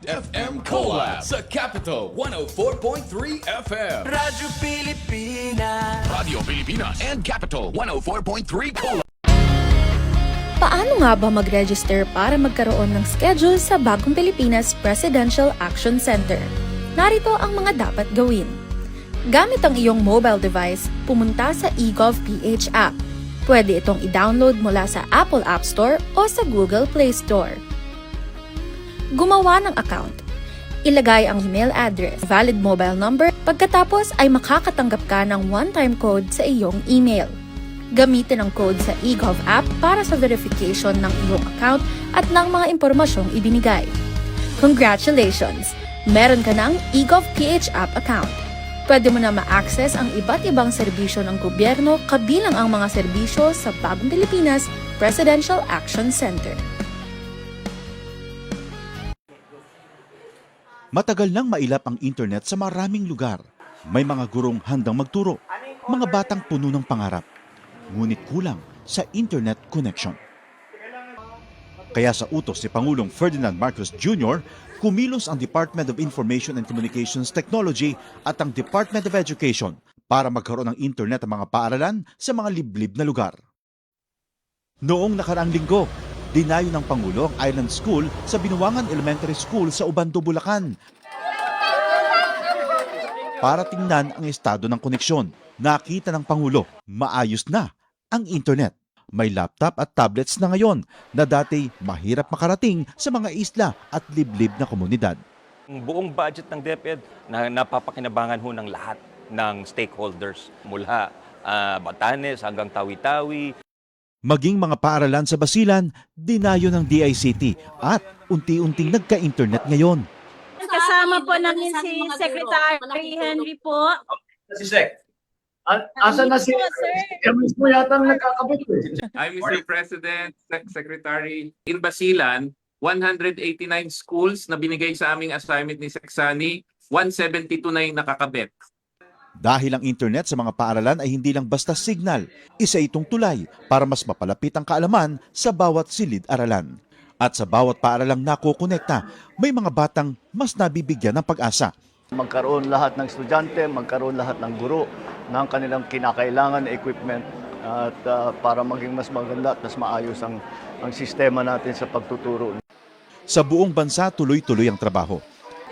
FM Collab sa Capital 104.3 FM. Radyo Pilipinas. Radio Pilipinas and Capital 104.3 Collab. Paano nga ba mag-register para magkaroon ng schedule sa Bagong Pilipinas Presidential Action Center? Narito ang mga dapat gawin. Gamit ang iyong mobile device, pumunta sa eGovPH app. Pwede itong i-download mula sa Apple App Store o sa Google Play Store. Gumawa ng account. Ilagay ang email address, valid mobile number, pagkatapos ay makakatanggap ka ng one-time code sa iyong email. Gamitin ang code sa eGov app para sa verification ng iyong account at ng mga impormasyong ibinigay. Congratulations! Meron ka ng eGovPH app account. Pwede mo na ma-access ang iba't ibang serbisyo ng gobyerno kabilang ang mga serbisyo sa Bagong Pilipinas Presidential Action Center. Matagal nang mailap ang internet sa maraming lugar. May mga gurong handang magturo, mga batang puno ng pangarap. Ngunit kulang sa internet connection. Kaya sa utos si Pangulong Ferdinand Marcos Jr., kumilos ang Department of Information and Communications Technology at ang Department of Education para magkaroon ng internet ang mga paaralan sa mga liblib na lugar. Noong nakaraang linggo, dinayo ng Pangulo ang Island School sa Binuangan Elementary School sa Ubando, Bulacan para tingnan ang estado ng koneksyon. Nakita ng Pangulo, maayos na ang internet. May laptop at tablets na ngayon na dati mahirap makarating sa mga isla at liblib na komunidad. Ang buong budget ng DepEd na napapakinabangan ho ng lahat ng stakeholders mula Batanes hanggang Tawi-Tawi. Maging mga paaralan sa Basilan, dinayo ng DICT at unti-unting nagka-internet ngayon. Kasama po namin si Secretary Henry po. Si Sec. Asan na si mismo yata nagkakabit eh. I'm Mr. President, Secretary. In Basilan, 189 schools na binigay sa aming assignment ni Seksani, 172 na yung nakakabit. Dahil ang internet sa mga paaralan ay hindi lang basta signal, isa itong tulay para mas mapalapit ang kaalaman sa bawat silid-aralan. At sa bawat paaralang nakokonekta, may mga batang mas nabibigyan ng pag-asa. Magkaroon lahat ng estudyante, magkaroon lahat ng guro ng kanilang kinakailangan na equipment at para maging mas maganda at mas maayos ang sistema natin sa pagtuturo. Sa buong bansa, tuloy-tuloy ang trabaho.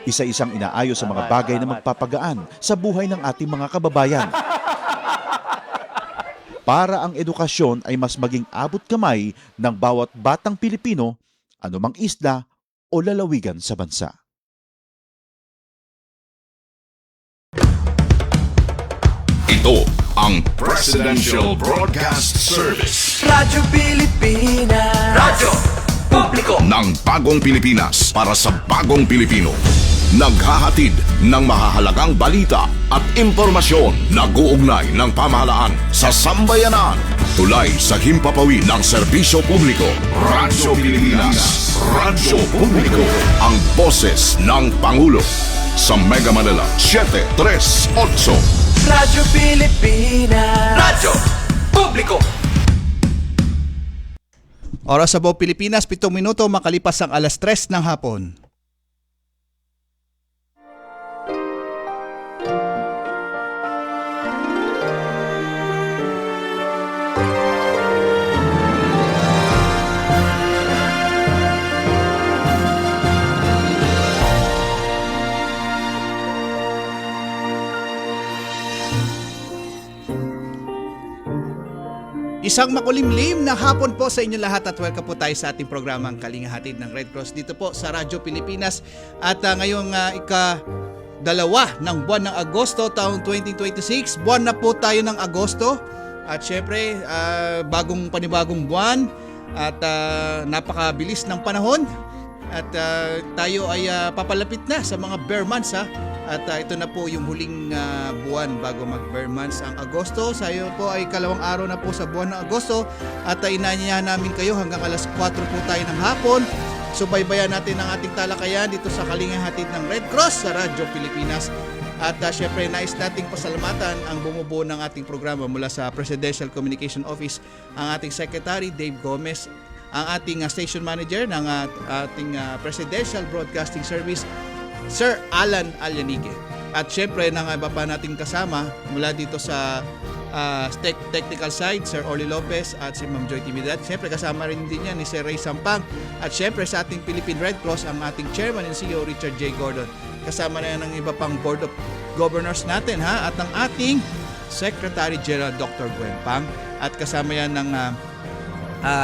Isa-isang inaayos sa mga bagay na magpapagaan sa buhay ng ating mga kababayan. Para ang edukasyon ay mas maging abot kamay ng bawat batang Pilipino, anumang isla o lalawigan sa bansa. Ito ang Presidential Broadcast Service. Radyo Pilipinas. Radyo Publiko Ng Bagong Pilipinas para sa Bagong Pilipino. Naghahatid ng mahahalagang balita at impormasyon na guugnay ng pamahalaan sa sambayanan. Tulay sa himpapawid ng serbisyo publiko. Radyo Pilipinas. Radyo Publiko. Ang boses ng Pangulo. Sa Mega Manila, 738. Radyo Pilipinas. Radyo Publiko. Oras sa buong Pilipinas, 7 minuto makalipas ang alas 3 ng hapon. Isang makulimlim na hapon po sa inyo lahat at welcome po tayo sa ating programang Kalinga Hatid ng Red Cross dito po sa Radyo Pilipinas. At ngayong ika-dalawa ng buwan ng Agosto taong 2026, buwan na po tayo ng Agosto at syempre panibagong buwan at napakabilis ng panahon at tayo ay papalapit na sa mga bare months ha. At ito na po yung huling buwan bago mag-bare months ang Agosto. Sayo po ay kalawang araw na po sa buwan ng Agosto at inaanyayahan namin kayo hanggang alas 4 po tayo ng hapon. Subaybayan natin ang ating talakayan dito sa Kalinga Hatid ng Red Cross sa Radyo Pilipinas. At syempre nais nating pasalamatan ang bumubuo ng ating programa mula sa Presidential Communication Office, ang ating Secretary Dave Gomez, ang ating station manager ng ating Presidential Broadcasting Service, Sir Alan Alyanigue. At syempre, ng iba pa nating kasama mula dito sa technical side, Sir Orly Lopez at si Ma'am Joy Timidad. Syempre, kasama rin din yan ni Sir Ray Sampang. At syempre, sa ating Philippine Red Cross, ang ating Chairman and CEO, Richard J. Gordon. Kasama na yan ng iba pang Board of Governors natin, ha? At ang ating Secretary General, Dr. Gwen Pang. At kasama yan ng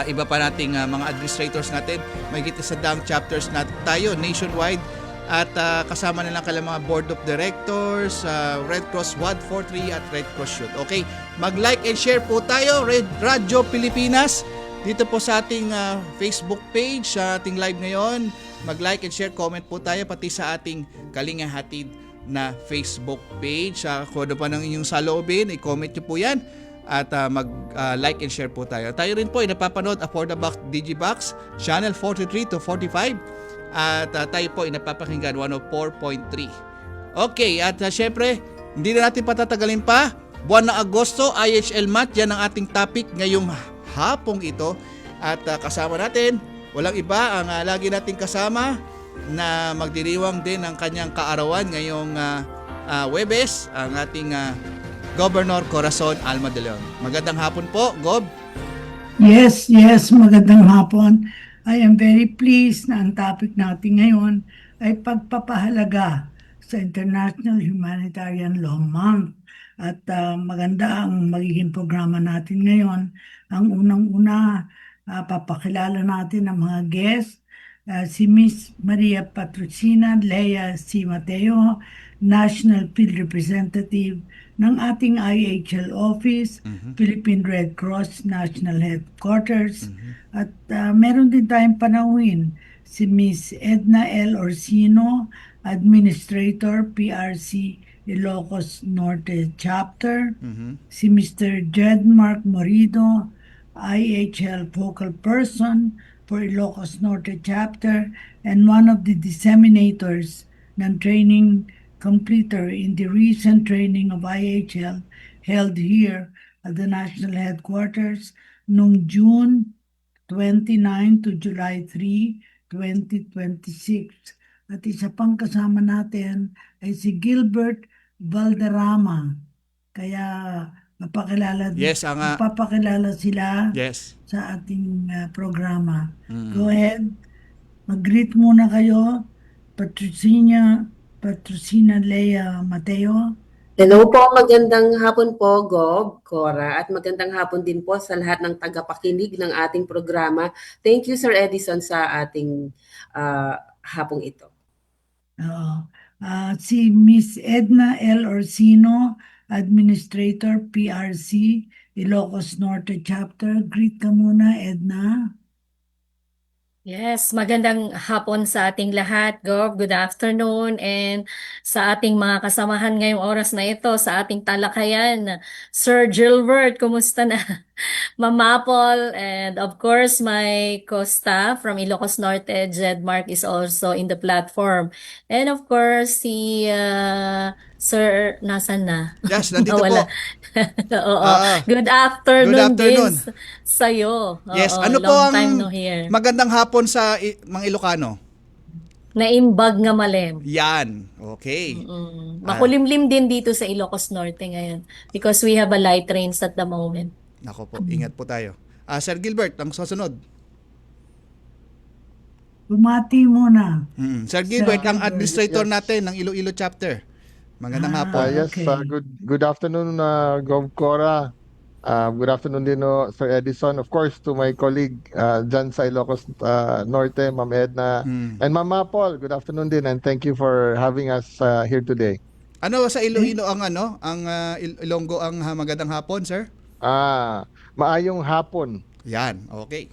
iba pa nating mga administrators natin. May kita sa daang chapters na tayo nationwide. At kasama nilang kailang mga Board of Directors, Red Cross WAD 43 at Red Cross Shoot. Okay, mag-like and share po tayo, Radyo Pilipinas, dito po sa ating Facebook page, sa ating live ngayon. Mag-like and share, comment po tayo, pati sa ating Kalinga Hatid na Facebook page. Kung ano pa ng inyong saloobin, i-comment nyo po yan. At mag-like and share po tayo. Tayo rin po ay napapanood for the Box Digibox, channel 43 to 45. At tayo po ay napapakinggan 104.3. Okay, at syempre, hindi na natin patatagalin pa. Buwan ng Agosto, IHL Month, yan ang ating topic ngayong hapong ito. At kasama natin, walang iba, ang lagi nating kasama na magdiriwang din ang kanyang kaarawan ngayong Webes, ang ating Governor Corazon Alma de Leon. Magandang hapon po, Gob. Yes, magandang hapon. I am very pleased na ang topic natin ngayon ay pagpapahalaga sa International Humanitarian Law Month. At maganda ang magiging programa natin ngayon. Ang unang-una, papakilala natin ang mga guests. Si Miss Maria Patrocina Lea C. Mateo, National Field Representative ng ating IHL Office, Philippine Red Cross National Headquarters. At meron din tayong panauhin si Miss Edna L. Orsino, Administrator, PRC Ilocos Norte Chapter, si Mr. Jedmark Morido, IHL Focal Person for Ilocos Norte Chapter, and one of the disseminators ng training completer in the recent training of IHL held here at the National Headquarters noong June 29 to July 3, 2026. At isa pang kasama natin ay si Gilbert Valderrama. Kaya mapakilala, mapapakilala sila sa ating programa. Go ahead. Mag-greet muna kayo. Patrocina Lea Mateo. Hello po, magandang hapon po, Gob, Cora, at magandang hapon din po sa lahat ng tagapakinig ng ating programa. Thank you, Sir Edison, sa ating hapong ito. Si Miss Edna L. Orsino, Administrator, PRC, Ilocos Norte Chapter. Greet ka muna, Edna. Yes, magandang hapon sa ating lahat, Gov. Good afternoon. And sa ating mga kasamahan ngayong oras na ito, sa ating talakayan, Sir Gilbert, kumusta na? Ma'am Apple, and of course, my co-staff from Ilocos Norte, Jedmark, is also in the platform. And of course, si Sir, nasan na? Yes, nandito Nawala. po. Oo. Good afternoon, afternoon. din sa'yo. Yes, Oo, ano po long ang time no here. magandang hapon sa mga Ilocano? Naimbag nga malem. Yan, okay. Makulimlim din dito sa Ilocos Norte ngayon because we have a light rains at the moment. Nako po, ingat po tayo. Sir Gilbert, ang susunod. Bumati muna. Sir Gilbert, ang administrator natin ng Iloilo chapter. Magandang hapon. Yes, good afternoon, Gov Cora. Good afternoon din, Sir Edison. Of course, to my colleague dyan sa Ilocos Norte, Ma'am Edna. And Ma'am Apple, good afternoon din, and thank you for having us here today. Ano sa Iloilo ang Ilonggo ang magandang hapon, sir? Maayong hapon. Yan, okay.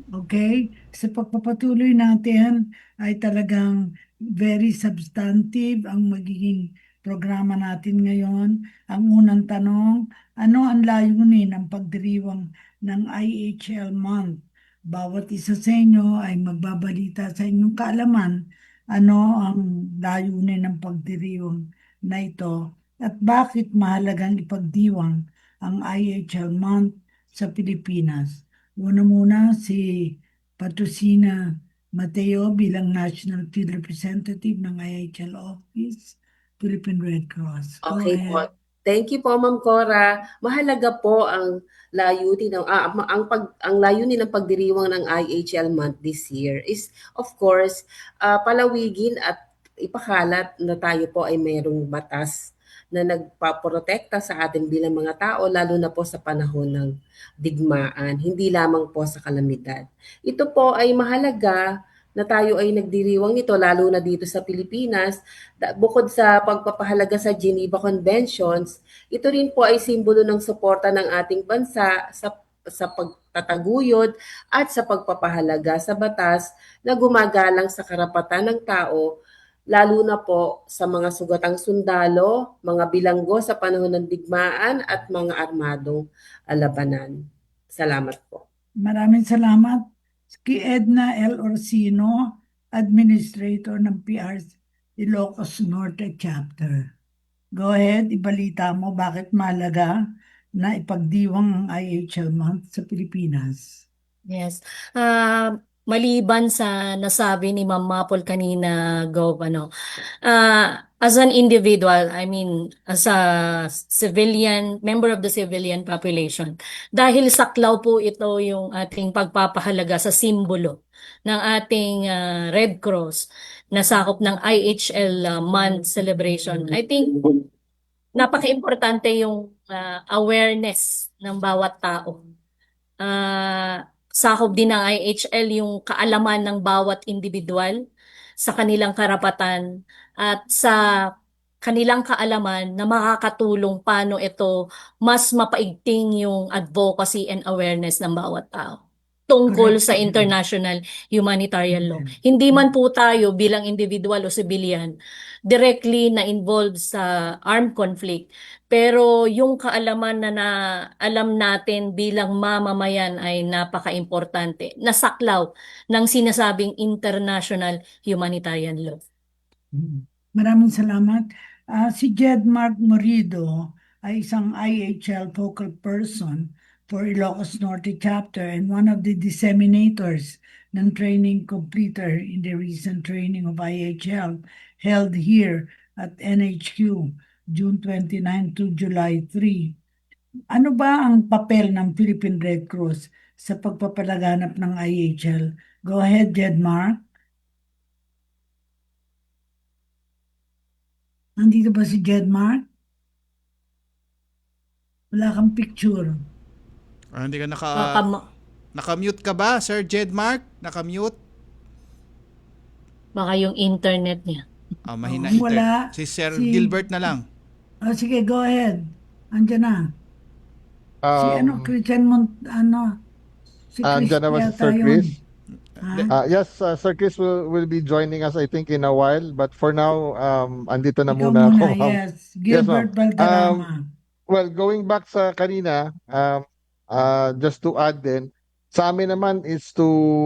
Okay, sa pagpapatuloy natin ay talagang very substantive ang magiging programa natin ngayon. Ang unang tanong, ano ang layunin ng pagdiriwang ng IHL Month? Bawat isa sa inyo ay magbabalita sa inyong kaalaman ano ang layunin ng pagdiriwang na ito at bakit mahalagang ipagdiwang ang IHL Month sa Pilipinas. Una muna si Patrocina Mateo bilang National Field Representative ng IHL Office, Philippine Red Cross. Go Okay po. ahead. Thank you po, Ma'am Cora. Mahalaga po ang layunin ng ang layunin ng pagdiriwang ng IHL month this year is of course palawigin at ipakalat na tayo po ay mayroong batas na nagpaprotekta sa atin bilang mga tao lalo na po sa panahon ng digmaan, hindi lamang po sa kalamidad. Ito po ay mahalaga na tayo ay nagdiriwang nito lalo na dito sa Pilipinas. Bukod sa pagpapahalaga sa Geneva Conventions, ito rin po ay simbolo ng suporta ng ating bansa sa pagtataguyod at sa pagpapahalaga sa batas na gumagalang sa karapatan ng tao, lalo na po sa mga sugatang sundalo, mga bilanggo sa panahon ng digmaan at mga armadong labanan. Salamat po. Maraming salamat kay Edna L. Orsino, Administrator ng PR Ilocos Norte Chapter. Go ahead, ibalita mo bakit mahalaga na ipagdiwang ang IHL month sa Pilipinas. Yes. Maliban sa nasabi ni Ma'am Mapol kanina, Gov, as an individual, I mean, as a civilian, member of the civilian population, dahil saklaw po ito yung ating pagpapahalaga sa simbolo ng ating Red Cross na sakop ng IHL month celebration. I think napaka-importante yung awareness ng bawat tao. Sakop din ng IHL yung kaalaman ng bawat individual sa kanilang karapatan at sa kanilang kaalaman na makakatulong paano ito mas mapaigting yung advocacy and awareness ng bawat tao tungkol sa international humanitarian law. Hindi man po tayo bilang individual o civilian directly na involved sa armed conflict, pero yung kaalaman na alam natin bilang mamamayan ay napaka-importante, nasaklaw ng sinasabing international humanitarian law. Maraming salamat. Si Jed Mark Morido ay isang IHL focal person for Ilocos Norte Chapter and one of the disseminators ng training completer in the recent training of IHL held here at NHQ June 29 to July 3. Ano ba ang papel ng Philippine Red Cross sa pagpapalaganap ng IHL? Go ahead, Jed Mark. Nandito ba si Jed Mark? Wala kang picture. Hindi ka naka-mute ka ba, Sir Jed Mark? Naka-mute? Baka yung internet niya. Mahina Wala. Si Sir Si- Gilbert na lang. Sige, go ahead. Andiyan na. Si Christian si Chris Andyan naman si yata Sir yun. Chris. Ha? Yes, Sir Chris will be joining us, I think, in a while. But for now, andito na Ikaw muna muna, ako, ma'am. yes. Gilbert ma'am. Valderrama. Well, going back sa kanina, just to add din, sa amin naman is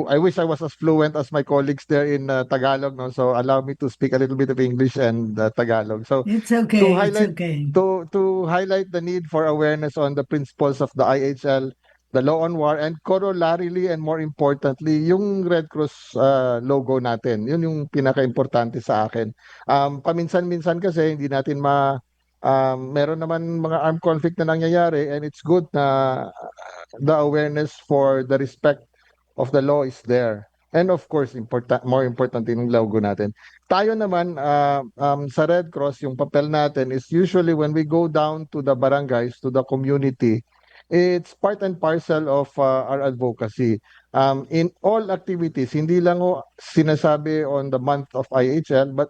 I wish I was as fluent as my colleagues there in Tagalog, no? So allow me to speak a little bit of English and Tagalog. So It's okay, to it's highlight okay. to highlight the need for awareness on the principles of the IHL, the law on war, and corollarily and more importantly, yung Red Cross logo natin. Yun yung pinaka-importante sa akin. Paminsan-minsan kasi hindi natin meron naman mga armed conflict na nangyayari, and it's good na the awareness for the respect of the law is there. And of course, more important yung logo natin. Tayo naman sa Red Cross, yung papel natin is usually when we go down to the barangays, to the community, it's part and parcel of our advocacy. In all activities, hindi lang sinasabi on the month of IHL, but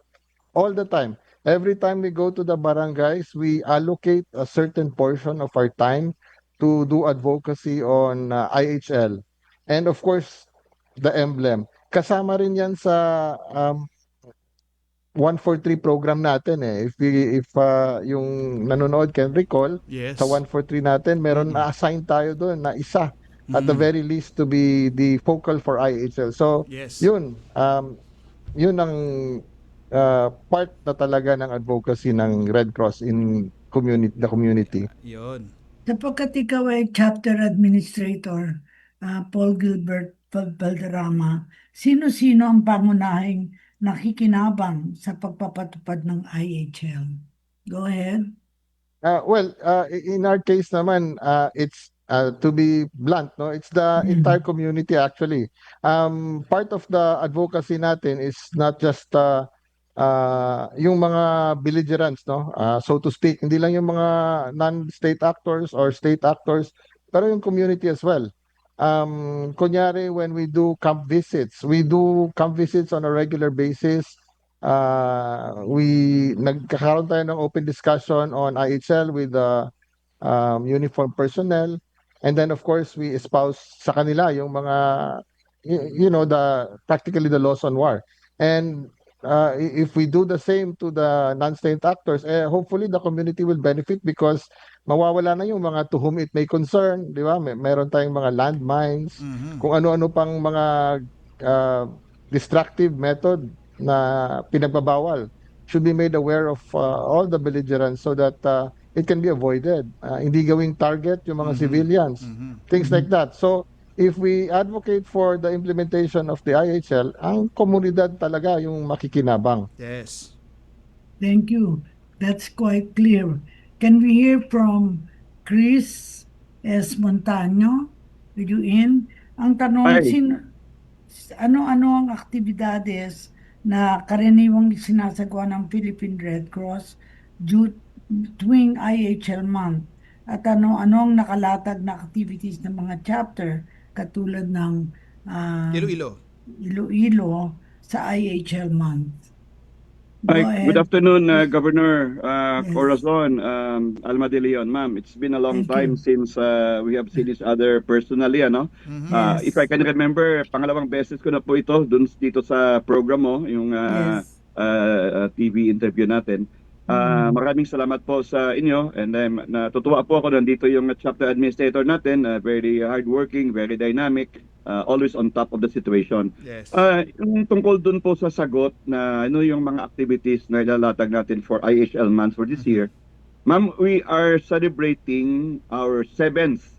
all the time. Every time we go to the barangays, we allocate a certain portion of our time to do advocacy on IHL. And of course, the emblem. Kasama rin yan sa 143 program natin eh. If yung nanonood can recall, Yes. sa 143 natin, meron na-assign tayo doon na isa at the very least to be the focal for IHL. So, Yes. yun ang part na talaga ng advocacy ng Red Cross in the community. Yun. Sapagkat ikaw ay chapter administrator Paul Gilbert Valderrama, sino-sino ang pangunahing nakikinabang sa pagpapatupad ng IHL? Go ahead. In our case naman, it's to be blunt, no, it's the entire community actually. Part of the advocacy natin is not just yung mga belligerents, no, so to speak, hindi lang yung mga non-state actors or state actors, pero yung community as well. Kunyari, when we do camp visits on a regular basis. Nagkakaroon tayo ng open discussion on IHL with the uniform personnel, and then of course we espouse sa kanila yung mga practically the laws on war. And if we do the same to the non-state actors, hopefully the community will benefit because mawawala na yung mga to whom it may concern, di ba? Meron tayong mga landmines, kung ano-ano pang mga destructive method na pinagbabawal should be made aware of all the belligerents so that it can be avoided. Hindi gawing target yung mga civilians, things like that. So if we advocate for the implementation of the IHL, ang komunidad talaga yung makikinabang. Yes. Thank you. That's quite clear. Can we hear from Chris S. Montaño? Are you in? Ang tanong, ano-ano ang aktibidades na karaniwang sinasagawa ng Philippine Red Cross tuwing IHL month? At ano-ano ang nakalatag na activities ng mga chapter katulad ng Iloilo sa IHL month? Hi, good afternoon, Governor Corazon, Alma de Leon. Ma'am, it's been a long time since we have seen each other personally, ano? If I can remember, pangalawang beses ko na po ito dito sa program mo, yung TV interview natin. Maraming salamat po sa inyo, and natutuwa po ako nandito yung chapter administrator natin, very hardworking, very dynamic, always on top of the situation. Yes. Yung tungkol dun po sa sagot na ano yung mga activities na ilalatag natin for IHL month for this year, ma'am, we are celebrating our seventh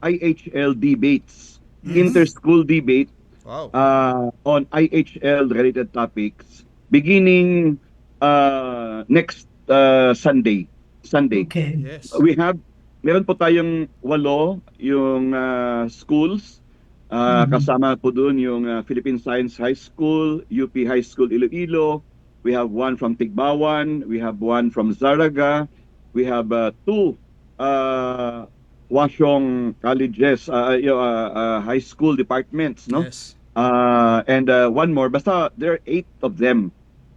IHL debates, inter-school debate on IHL related topics beginning next Sunday. Okay. Yes. Meron po tayong 8 yung schools. Kasama po doon yung Philippine Science High School, UP High School Iloilo. We have 1 from Tigbawan. We have 1 from Zaraga. We have 2 Washong colleges, high school departments, no? Yes. And 1 more. Basta there are 8 of them.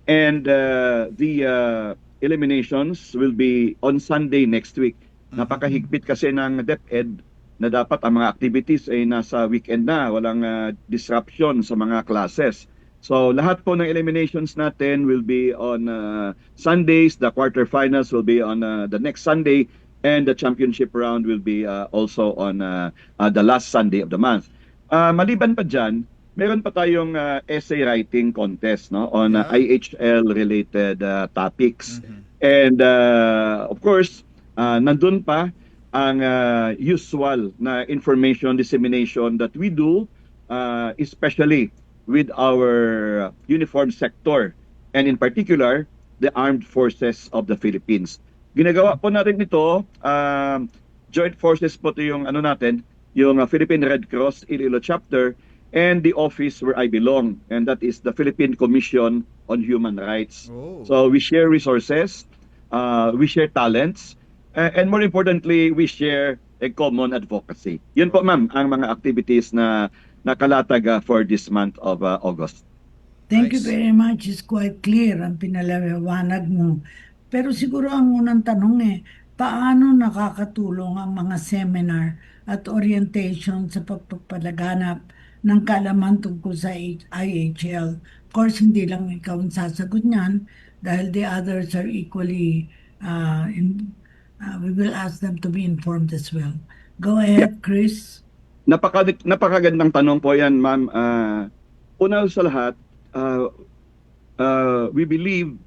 And the eliminations will be on Sunday next week. Napakahigpit kasi ng DepEd na dapat ang mga activities ay nasa weekend na, walang disruption sa mga classes. So lahat po ng eliminations natin will be on Sundays, the quarterfinals will be on the next Sunday, and the championship round will be also on the last Sunday of the month. Maliban pa dyan, meron pa tayong essay writing contest, no, on IHL related topics. And of course, nandun pa ang usual na information dissemination that we do, especially with our uniform sector, and in particular, the Armed Forces of the Philippines. Ginagawa po natin ito, joint forces po ito yung natin, yung Philippine Red Cross Iloilo chapter, and the office where I belong, and that is the Philippine Commission on Human Rights. So we share resources, we share talents, and more importantly, we share a common advocacy. Yun po, ma'am, ang mga activities na nakalatag for this month of August. Thank you very much. It's quite clear ang pinalawanag mo. Pero siguro ang unang tanong paano nakakatulong ang mga seminar at orientation sa pagpapalaganap ng kaalaman tungkol sa IHL? Of course, hindi lang ikaw ang sasagot niyan dahil the others are equally we will ask them to be informed as well. Go ahead, Chris. Napakagandang tanong po yan, ma'am. Una sa lahat, we believe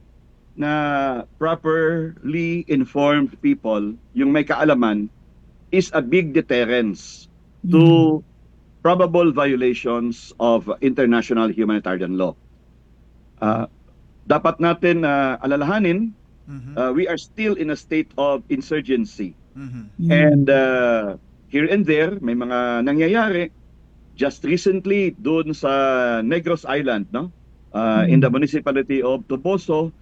na properly informed people, yung may kaalaman, is a big deterrence to probable violations of international humanitarian law. Dapat natin alalahanin, we are still in a state of insurgency. And here and there, may mga nangyayari. Just recently, doon sa Negros Island, no? In the municipality of Toboso,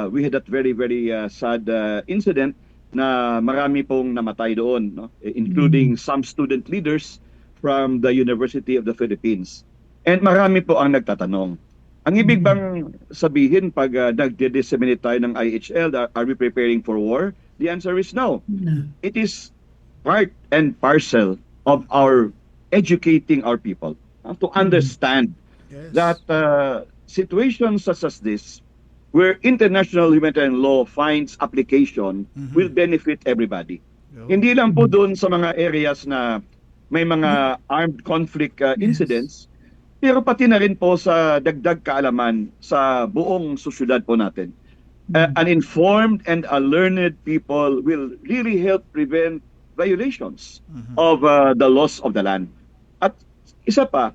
we had that very, very sad incident na marami pong namatay doon, no? Including some student leaders from the University of the Philippines. And marami po ang nagtatanong. Ang ibig bang sabihin pag nagde-disseminate tayo ng IHL, are we preparing for war? The answer is no. It is part and parcel of our educating our people to understand that situations such as this, where international humanitarian law finds application, will benefit everybody. Hindi lang po doon sa mga areas na may mga armed conflict incidents, pero pati na rin po sa dagdag kaalaman sa buong sosyedad po natin. An informed and a learned people will really help prevent violations of the laws of the land. At isa pa,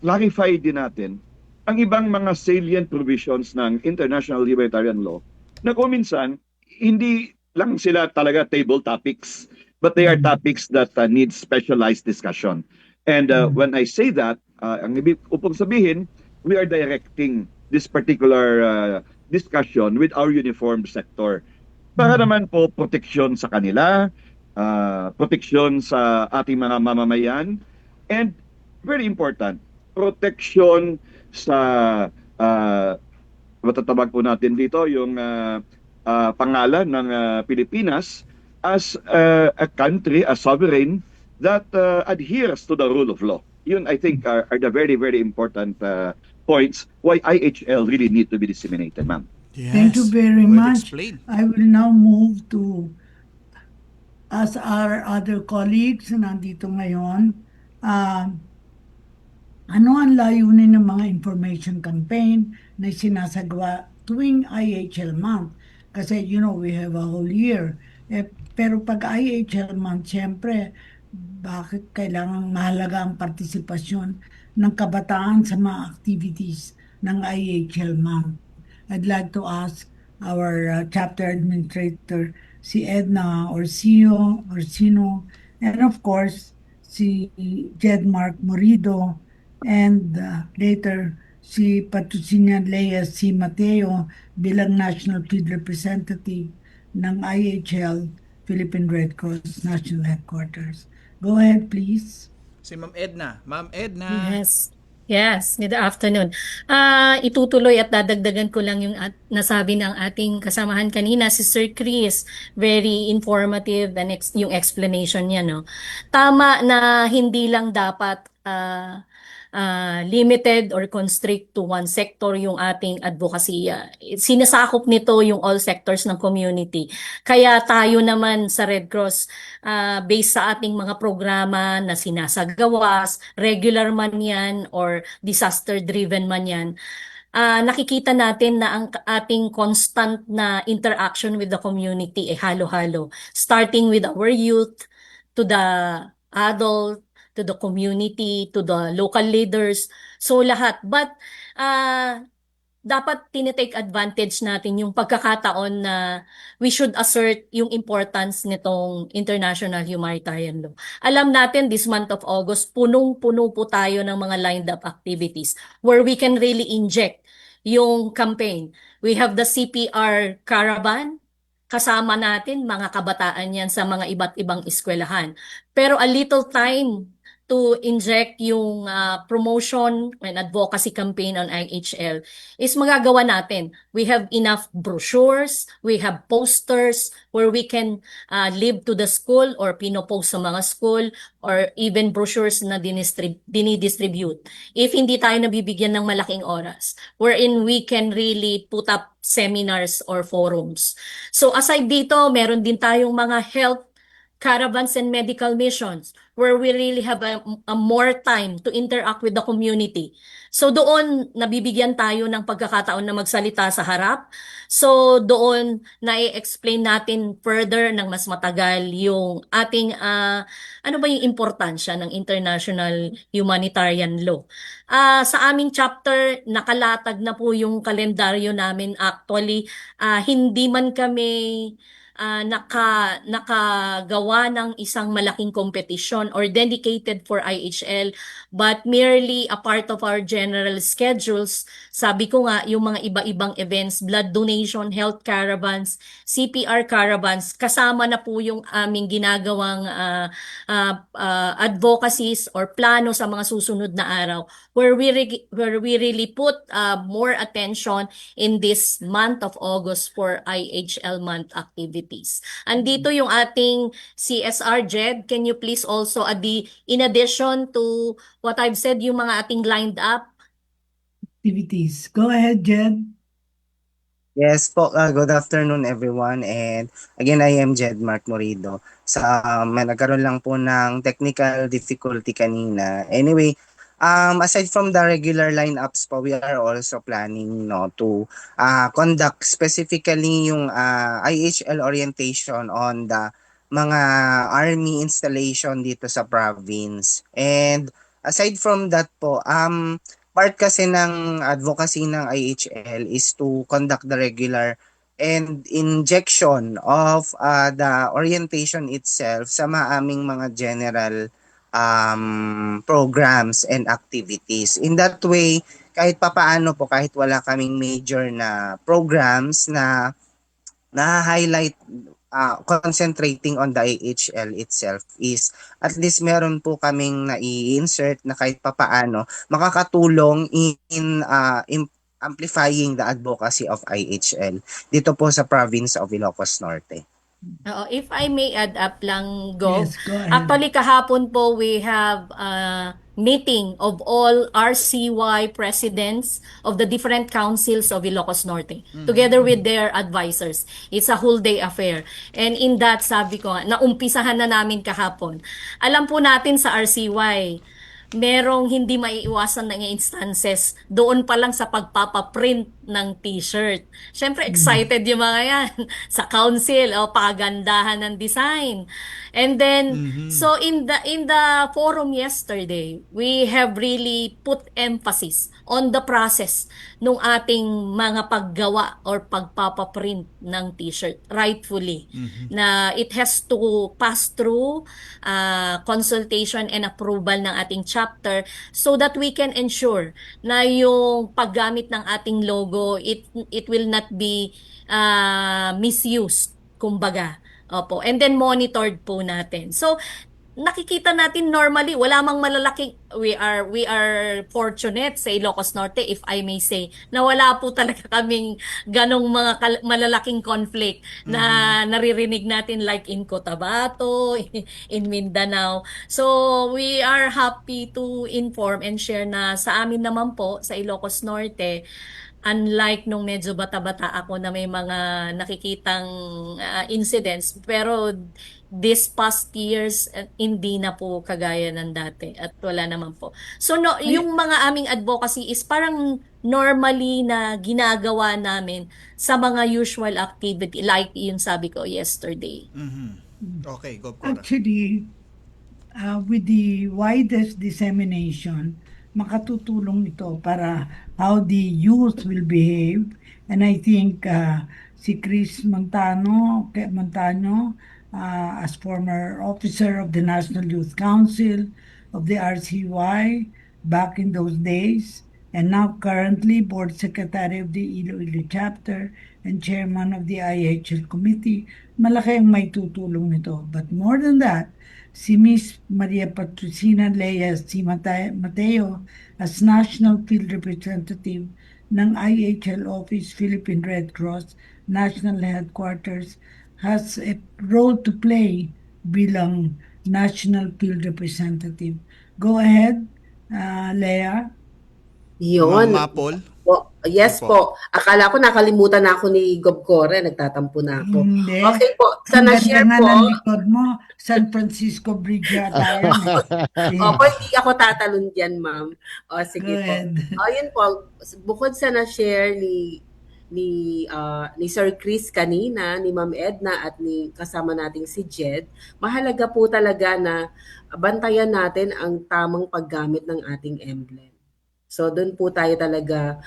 clarify din natin ang ibang mga salient provisions ng international humanitarian law na kung minsan, hindi lang sila talaga table topics, but they are topics that need specialized discussion. And when I say that, ang ibig upang sabihin, we are directing this particular discussion with our uniformed sector para naman po proteksyon sa kanila, proteksyon sa ating mga mamamayan, and very important, proteksyon sa matatawag po natin dito yung pangalan ng Pilipinas as a country, a sovereign that adheres to the rule of law. Yun, I think, are the very, very important points why IHL really need to be disseminated, ma'am. Thank you very much. I will now move to as our other colleagues na nandito ngayon. Ano ang layunin ng mga information campaign na sinasagawa tuwing IHL month? Kasi, we have a whole year. Pero pag IHL month, siyempre, bakit kailangan mahalaga ang partisipasyon ng kabataan sa mga activities ng IHL month? I'd like to ask our chapter administrator, si Edna Orsino, and of course, si Jedmark Morido, and later si Patricinia Lea C. Mateo bilang National Field Representative ng IHL Philippine Red Cross National Headquarters. Go ahead, please. Si Ma'am Edna. Ma'am Edna. Yes, good afternoon. Itutuloy at dadagdagan ko lang yung nasabi ng ating kasamahan kanina, si Sir Chris. Very informative yung explanation niya, no? Tama na hindi lang dapat limited or constrict to one sector yung ating advocacy. Sinasakop nito yung all sectors ng community. Kaya tayo naman sa Red Cross, based sa ating mga programa na sinasagawas, regular man yan or disaster-driven man yan, nakikita natin na ang ating constant na interaction with the community ay halo-halo. Starting with our youth, to the adult, to the community, to the local leaders, so lahat. But dapat tinitake advantage natin yung pagkakataon na we should assert yung importance nitong international humanitarian law. Alam natin, this month of August, punong-puno po tayo ng mga lined up activities where we can really inject yung campaign. We have the CPR caravan, kasama natin mga kabataan yan sa mga iba't ibang eskwelahan. Pero a little time to inject yung promotion and advocacy campaign on IHL is magagawa natin. We have enough brochures, we have posters where we can live to the school or pinopost sa mga school or even brochures na dinidistribute. If hindi tayo nabibigyan ng malaking oras, wherein we can really put up seminars or forums. So aside dito, meron din tayong mga health caravans and medical missions where we really have a more time to interact with the community. So doon nabibigyan tayo ng pagkakataon na magsalita sa harap. So doon na-explain natin further ng mas matagal yung ating ano ba yung importansya ng international humanitarian law. Sa aming chapter, nakalatag na po yung kalendaryo namin. Actually, hindi man kami nakagawa ng isang malaking kompetisyon or dedicated for IHL, but merely a part of our general schedules. Sabi ko nga, yung mga iba-ibang events, blood donation, health caravans, CPR caravans, kasama na po yung aming ginagawang advocacies or plano sa mga susunod na araw, where we really put more attention in this month of August for IHL month activities. Andito yung ating CSR, Jed. Can you please also, in addition to what I've said, yung mga ating lined up activities. Go ahead, Jed. Yes po, good afternoon everyone, and again I am Jed Mark Morido. Nagkaroon lang po ng technical difficulty kanina. Anyway, aside from the regular lineups po, we are also planning to conduct specifically yung IHL orientation on the mga army installation dito sa province. And aside from that po, part kasi ng advocacy ng IHL is to conduct the regular and injection of the orientation itself sa aming mga general programs and activities. In that way, kahit papaano po, kahit wala kaming major na programs na highlight concentrating on the IHL itself, is at least meron po kaming na-i-insert na kahit papaano makakatulong in amplifying the advocacy of IHL dito po sa province of Ilocos Norte. If I may add up lang, Go. Yes, go ahead. Actually, kahapon po we have a meeting of all RCY presidents of the different councils of Ilocos Norte, together with their advisors. It's a whole day affair. And in that, sabi ko, naumpisahan na namin kahapon. Alam po natin sa RCY, merong hindi maiiwasan ng instances doon pa lang sa pagpapaprint ng t-shirt. Siyempre, excited yung mga yan. Sa council, pagandahan ng design. And then, so in the forum yesterday, we have really put emphasis on the process nung ating mga paggawa or pagpapaprint ng t-shirt, rightfully. Na it has to pass through consultation and approval ng ating chapter so that we can ensure na yung paggamit ng ating logo, it will not be misused, kumbaga. Opo. And then monitored po natin. So, nakikita natin normally, wala mang malalaking, we are fortunate sa Ilocos Norte, if I may say, na wala po talaga kaming ganong mga malalaking conflict na naririnig natin like in Cotabato, in Mindanao. So, we are happy to inform and share na sa amin naman po, sa Ilocos Norte, unlike nung medyo bata-bata ako na may mga nakikitang incidents, pero this past years hindi na po kagaya ng dati at wala naman po. So yung mga aming advocacy is parang normally na ginagawa namin sa mga usual activity like yung sabi ko yesterday. Okay, go Cora. Actually, with the widest dissemination, makatutulong ito para how the youth will behave. And I think si Chris Montano, as former officer of the National Youth Council of the RCY back in those days, and now currently board secretary of the Iloilo chapter and chairman of the IHL committee, malaki ang may tutulong nito. But more than that, si Miss Maria Patricina Lea C. Mateo as National Field Representative ng IHL Office Philippine Red Cross National Headquarters has a role to play bilang National Field Representative. Go ahead, Lea. Yun. Mapol. po. Yes Opo. po. Akala ko nakalimutan na ako ni Gob Cora, nagtatampo na ako. Hindi. Okay po. Sa Ang na-share ganda nga po, ng likod mo, San Francisco Bridge yata yan. opo, hindi ako tatalon dyan, ma'am. O, sige Go po. ahead. Ayun po, bukod sa na-share ni Sir Chris kanina, ni Ma'am Edna at ni kasama nating si Jed, mahalaga po talaga na bantayan natin ang tamang paggamit ng ating emblem. So doon po tayo talaga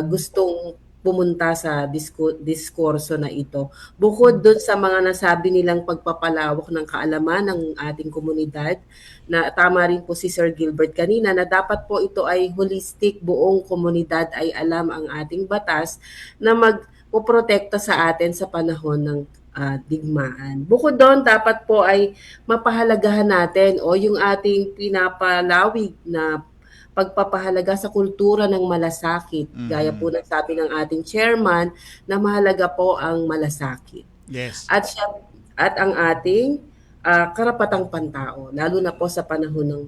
gustong pumunta sa diskurso na ito. Bukod doon sa mga nasabi nilang pagpapalawak ng kaalaman ng ating komunidad, na tama rin po si Sir Gilbert kanina na dapat po ito ay holistic, buong komunidad ay alam ang ating batas na magpoprotekta sa atin sa panahon ng digmaan. Bukod doon, dapat po ay mapahalagahan natin o yung ating pinapalawig na pagpapahalaga sa kultura ng malasakit. Gaya po ng sabi ng ating chairman na mahalaga po ang malasakit. Yes. At ang ating karapatang pantao, lalo na po sa panahon ng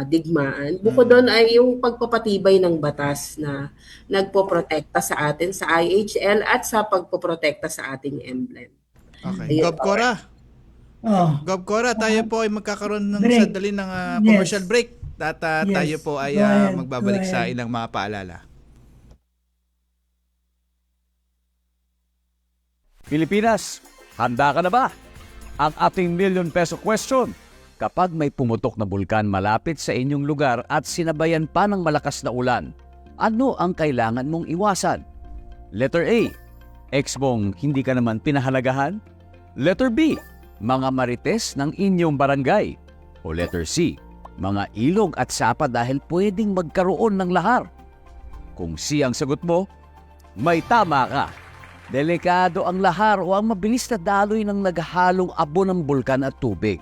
digmaan. Bukod doon ay yung pagpapatibay ng batas na nagpoprotekta sa atin sa IHL at sa pagpoprotekta sa ating emblem. Okay. Ayun Gob po. Cora. Oh, Gob Cora, tayo po ay magkakaroon ng Break. sandali ng Yes. commercial break. At Yes. tayo po ay Go ahead. magbabalik Go sa ahead. ilang mga paalala. Pilipinas, handa ka na ba? Ang ating million peso question. Kapag may pumutok na bulkan malapit sa inyong lugar at sinabayan pa ng malakas na ulan, ano ang kailangan mong iwasan? Letter A, ex mong hindi ka naman pinahalagahan? Letter B, mga marites ng inyong barangay? O letter C, mga ilog at sapa dahil pwedeng magkaroon ng lahar? Kung C ang sagot mo, may tama ka. Delikado ang lahar o ang mabilis na daloy ng naghahalong abo ng bulkan at tubig.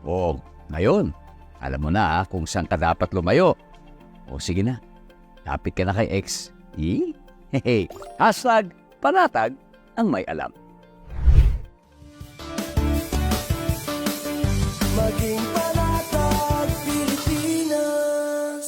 O, ngayon, alam mo na kung saan ka dapat lumayo. O sige na, lapit ka na kay X. Hehe. Hashtag panatag ang may alam. Maging panatag Pilipinas.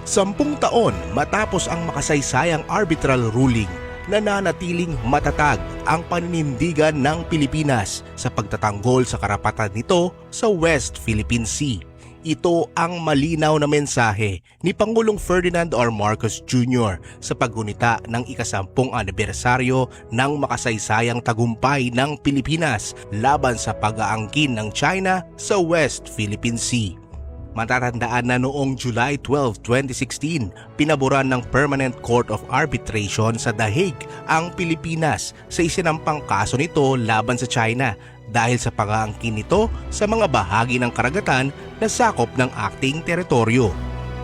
10 taon matapos ang makasaysayang arbitral ruling, nananatiling matatag ang paninindigan ng Pilipinas sa pagtatanggol sa karapatan nito sa West Philippine Sea. Ito ang malinaw na mensahe ni Pangulong Ferdinand R. Marcos Jr. sa paggunita ng ika-10 anibersaryo ng makasaysayang tagumpay ng Pilipinas laban sa pag-aangkin ng China sa West Philippine Sea. Matatandaan na noong July 12, 2016, pinaboran ng Permanent Court of Arbitration sa The Hague ang Pilipinas sa isinampang kaso nito laban sa China dahil sa pag-aangkin nito sa mga bahagi ng karagatan na sakop ng acting teritoryo.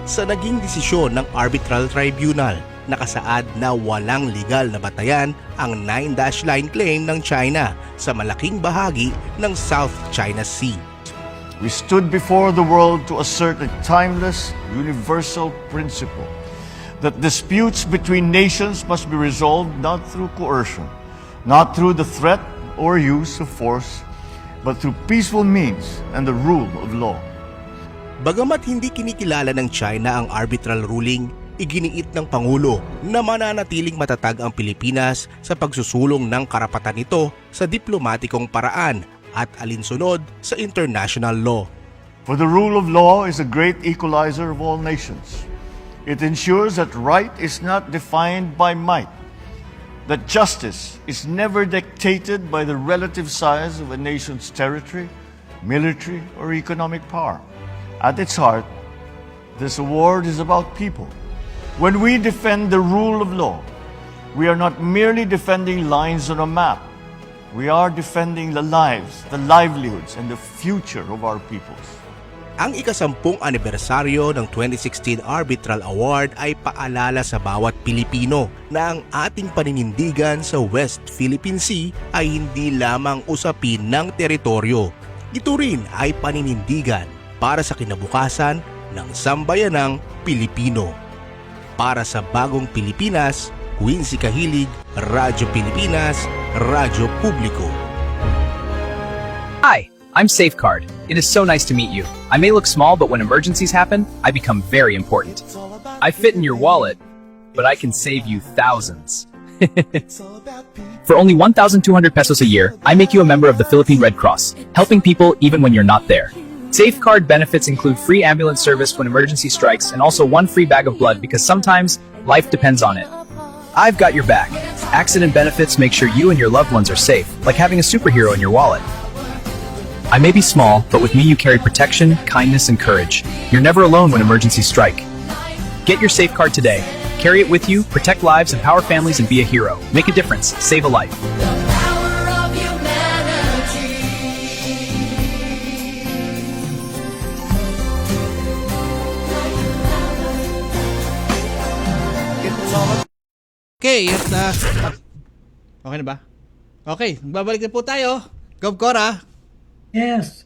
Sa naging desisyon ng Arbitral Tribunal, nakasaad na walang legal na batayan ang 9-dash line claim ng China sa malaking bahagi ng South China Sea. We stood before the world to assert a timeless, universal principle that disputes between nations must be resolved not through coercion, not through the threat or use of force, but through peaceful means and the rule of law. Bagamat hindi kinikilala ng China ang arbitral ruling, iginiit ng Pangulo na mananatiling matatag ang Pilipinas sa pagsusulong ng karapatan nito sa diplomatikong paraan at alinsunod sa international law. For the rule of law is a great equalizer of all nations. It ensures that right is not defined by might, that justice is never dictated by the relative size of a nation's territory, military, or economic power. At its heart, this award is about people. When we defend the rule of law, we are not merely defending lines on a map. We are defending the lives, the livelihoods, and the future of our peoples. Ang ika-10 anibersaryo ng 2016 Arbitral Award ay paalala sa bawat Pilipino na ang ating paninindigan sa West Philippine Sea ay hindi lamang usapin ng teritoryo. Ito rin ay paninindigan para sa kinabukasan ng sambayanang Pilipino. Para sa Bagong Pilipinas, Quincy Kahilig, Radyo Pilipinas, Radyo Publiko. Hi, I'm Safeguard. It is so nice to meet you. I may look small, but when emergencies happen, I become very important. I fit in your wallet, but I can save you thousands. For only 1,200 pesos a year, I make you a member of the Philippine Red Cross, helping people even when you're not there. Safeguard benefits include free ambulance service when emergency strikes and also one free bag of blood because sometimes life depends on it. I've got your back. Accident benefits make sure you and your loved ones are safe, like having a superhero in your wallet. I may be small, but with me you carry protection, kindness, and courage. You're never alone when emergencies strike. Get your Safeguard today. Carry it with you, protect lives, empower families, and be a hero. Make a difference. Save a life. Okay, at okay na ba? Okay, babalik na po tayo. Gov Cora. Yes.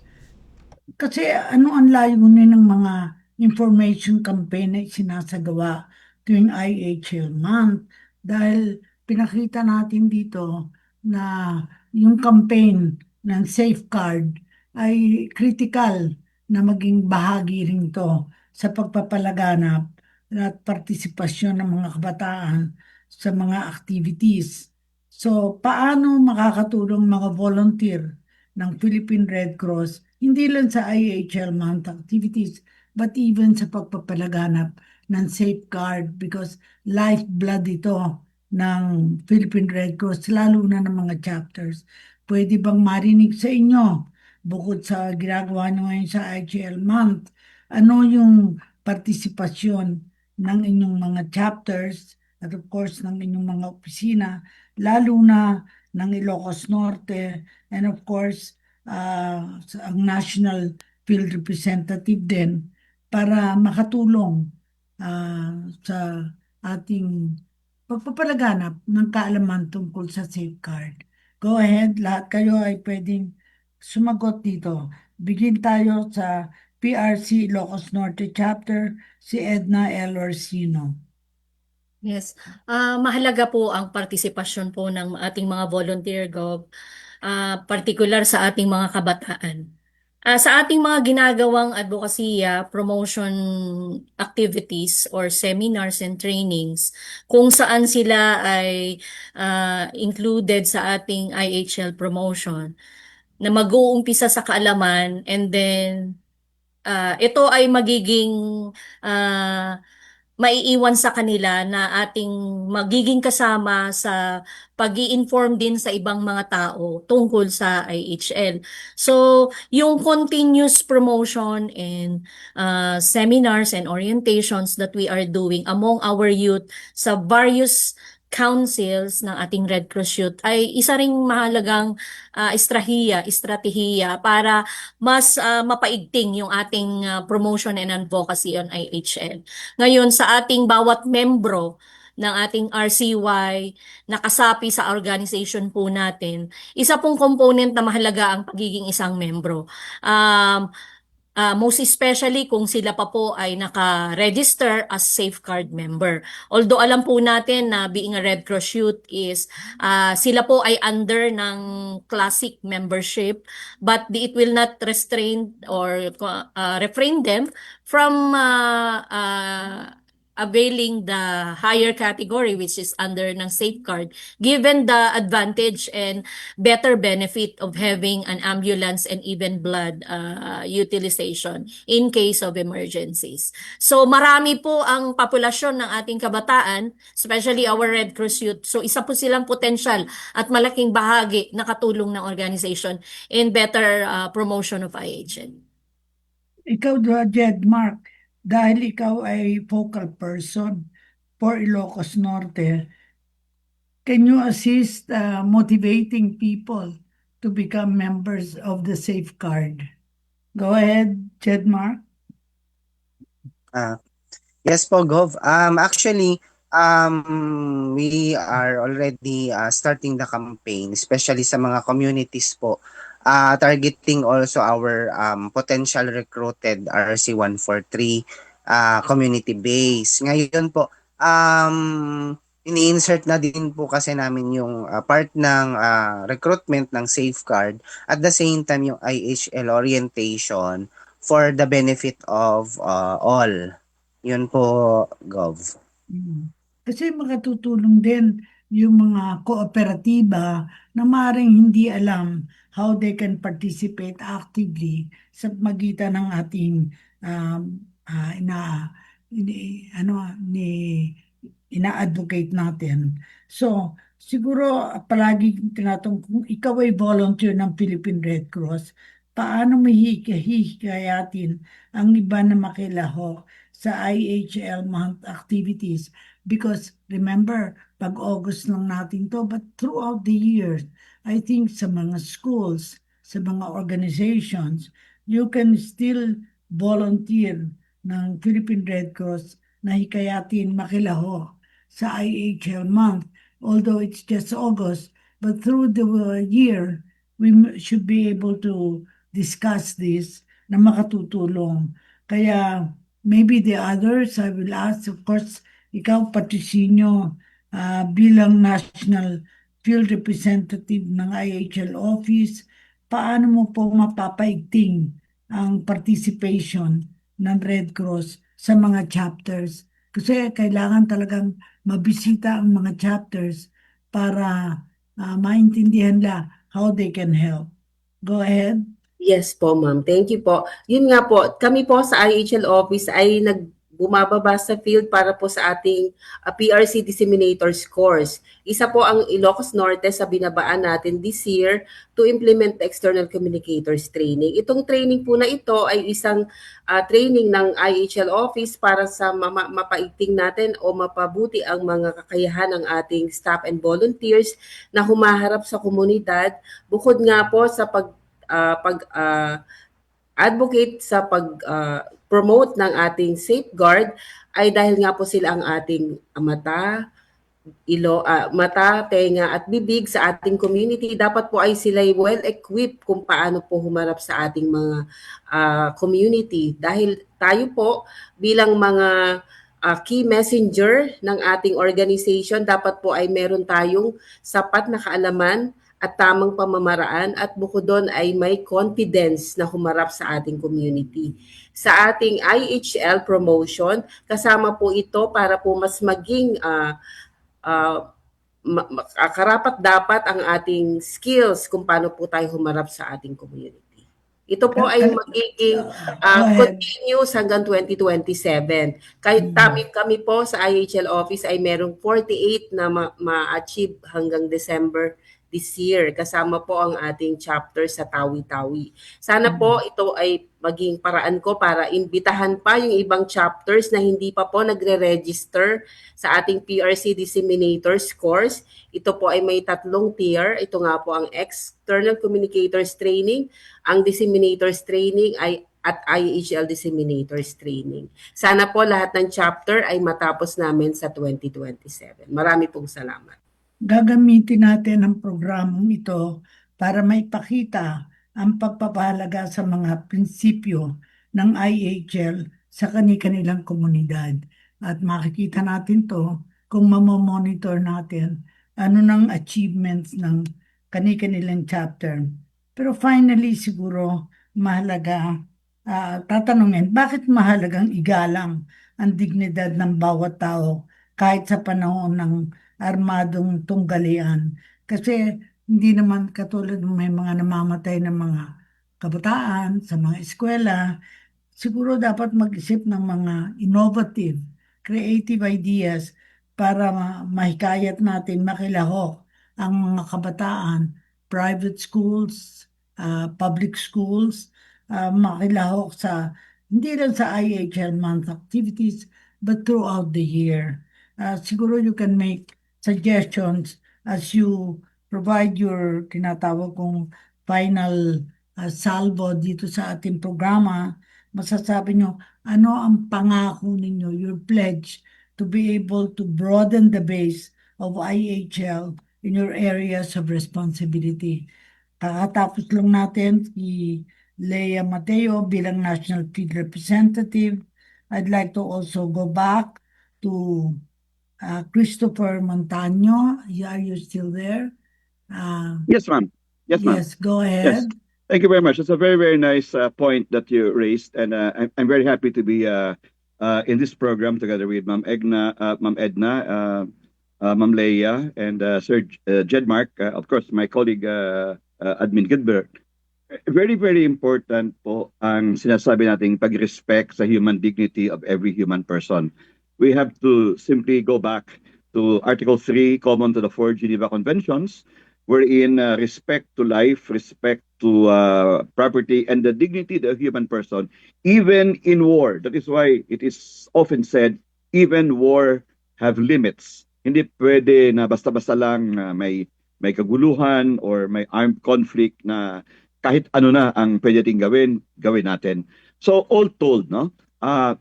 Kasi ano ang layunin ng mga information campaign na sinasagawa tuwing IHL month? Dahil pinakita natin dito na yung campaign ng safeguard ay critical na maging bahagi rin to sa pagpapalaganap at partisipasyon ng mga kabataan sa mga activities. So, paano makakatulong mga volunteer ng Philippine Red Cross, hindi lang sa IHL month activities, but even sa pagpapalaganap ng safeguard because lifeblood ito ng Philippine Red Cross, lalo na ng mga chapters. Pwede bang marinig sa inyo, bukod sa ginagawa nyo ngayon sa IHL month, ano yung partisipasyon ng inyong mga chapters at of course ng inyong mga opisina, lalo na ng Ilocos Norte and of course ang National Field Representative din para makatulong sa ating pagpapalaganap ng kaalaman tungkol sa safeguard. Go ahead, lahat kayo ay pwedeng sumagot dito. Begin tayo sa PRC Ilocos Norte Chapter, si Edna L. Orsino. Yes. Mahalaga po ang partisipasyon po ng ating mga volunteer gov, particular sa ating mga kabataan. Sa ating mga ginagawang advokasya, promotion activities or seminars and trainings, kung saan sila ay included sa ating IHL promotion, na mag-uumpisa sa kaalaman and then ito ay magiging maiiwan sa kanila na ating magiging kasama sa pag-i-inform din sa ibang mga tao tungkol sa IHL. So, yung continuous promotion and seminars and orientations that we are doing among our youth sa various councils ng ating Red Cross Youth ay isa ring mahalagang estratehiya para mas mapaigting yung ating promotion and advocacy on IHL. Ngayon, sa ating bawat membro ng ating RCY nakasapi sa organization po natin, isa pong component na mahalaga ang pagiging isang membro. Most especially kung sila pa po ay naka-register as safeguard member. Although alam po natin na being a Red Cross Youth is sila po ay under ng classic membership, but it will not restrain or refrain them from availing the higher category which is under ng safeguard, given the advantage and better benefit of having an ambulance and even blood utilization in case of emergencies. So marami po ang populasyon ng ating kabataan, especially our Red Cross Youth. So isa po silang potential at malaking bahagi na katulong ng organization in better promotion of IHL. Ikaw, Jed Mark, dahil ikaw ay focal person for Ilocos Norte, can you assist motivating people to become members of the safeguard? Go ahead, Jed Mark. Yes po, Gov. Actually, we are already starting the campaign, especially sa mga communities po, targeting also our potential recruited RC-143 community base. Ngayon po, ini-insert na din po kasi namin yung part ng recruitment ng safeguard at the same time yung IHL orientation for the benefit of all. Yun po, Gov. Kasi makatutulong din yung mga kooperatiba na maaaring hindi alam how they can participate actively sa magitan ng ating ina-advocate natin. So, siguro palagi tinatong kung ikaw ay volunteer ng Philippine Red Cross, paano mo hihikayatin ang iba na makilahok sa IHL month activities? Because remember, pag August lang natin to, but throughout the years, I think sa mga schools, sa mga organizations, you can still volunteer ng Philippine Red Cross na hikayatin makilaho sa IHL month. Although it's just August, but through the year, we should be able to discuss this na makatutulong. Kaya maybe the others, I will ask, of course, ikaw, Patricinio, bilang National Field Representative ng IHL Office, paano mo po mapapaigting ang participation ng Red Cross sa mga chapters? Kasi kailangan talagang mabisita ang mga chapters para maintindihan nila how they can help. Go ahead. Yes po, ma'am. Thank you po. Yun nga po, kami po sa IHL office ay bumababa sa field para po sa ating PRC Disseminators course. Isa po ang Ilocos Norte sa binabaan natin this year to implement external communicators training. Itong training po na ito ay isang training ng IHL office para sa mapaiting natin o mapabuti ang mga kakayahan ng ating staff and volunteers na humaharap sa komunidad. Bukod nga po sa advocate sa pag-promote ng ating safeguard ay dahil nga po sila ang ating mata, tenga at bibig sa ating community. Dapat po ay sila well-equipped kung paano po humarap sa ating mga community. Dahil tayo po bilang mga key messenger ng ating organization, dapat po ay meron tayong sapat na kaalaman at tamang pamamaraan at bukod doon ay may confidence na humarap sa ating community. Sa ating IHL promotion, kasama po ito para po mas maging karapat-dapat ang ating skills kung paano po tayo humarap sa ating community. Ito po ay magiging continuous hanggang 2027. Kami po sa IHL office ay merong 48 na ma-achieve hanggang December this year. Kasama po ang ating chapter sa Tawi-Tawi. Sana po ito ay maging paraan ko para imbitahan pa yung ibang chapters na hindi pa po nagre-register sa ating PRC Disseminators course. Ito po ay may 3 tier. Ito nga po ang External Communicators Training, ang Disseminators Training at IHL Disseminators Training. Sana po lahat ng chapter ay matapos namin sa 2027. Marami pong salamat. Gagamitin natin ang programang ito para maipakita ang pagpapahalaga sa mga prinsipyo ng IHL sa kanilang komunidad. At makikita natin to kung mamamonitor natin ano ng achievements ng kanilang chapter. Pero finally siguro mahalaga tatanungin, bakit mahalagang igalang ang dignidad ng bawat tao kahit sa panahon ng armadong tunggalian? Kasi hindi naman katulad ng may mga namamatay ng mga kabataan sa mga eskwela, siguro dapat mag-isip ng mga innovative, creative ideas para mahikayat natin makilahok ang mga kabataan, private schools, public schools, makilahok sa hindi lang sa IHL month activities but throughout the year. Siguro you can make suggestions as you provide your tinatawag kong final salvo dito sa ating programa. Masasabi nyo, ano ang pangako ninyo, your pledge to be able to broaden the base of IHL in your areas of responsibility. Kakatapos lang natin si Lea Mateo bilang National Field Representative. I'd like to also go back to Christopher Montaño. Are you still there? Yes, ma'am. Yes, ma'am. Yes, go ahead. Yes. Thank you very much. It's a very, very nice point that you raised, and I'm very happy to be in this program together with Ma'am Edna, Ma'am Leia, and Sir Jedmark, of course, my colleague Admin Gilbert. Very, very important po ang sinasabi nating pag-respect sa human dignity of every human person. We have to simply go back to Article 3, common to the 4 Geneva Conventions, wherein respect to life, respect to property, and the dignity of the human person, even in war. That is why it is often said, even war have limits. Hindi pwede na basta-basta lang may kaguluhan or may armed conflict na kahit ano na ang pwede natin gawin natin. So all told, no?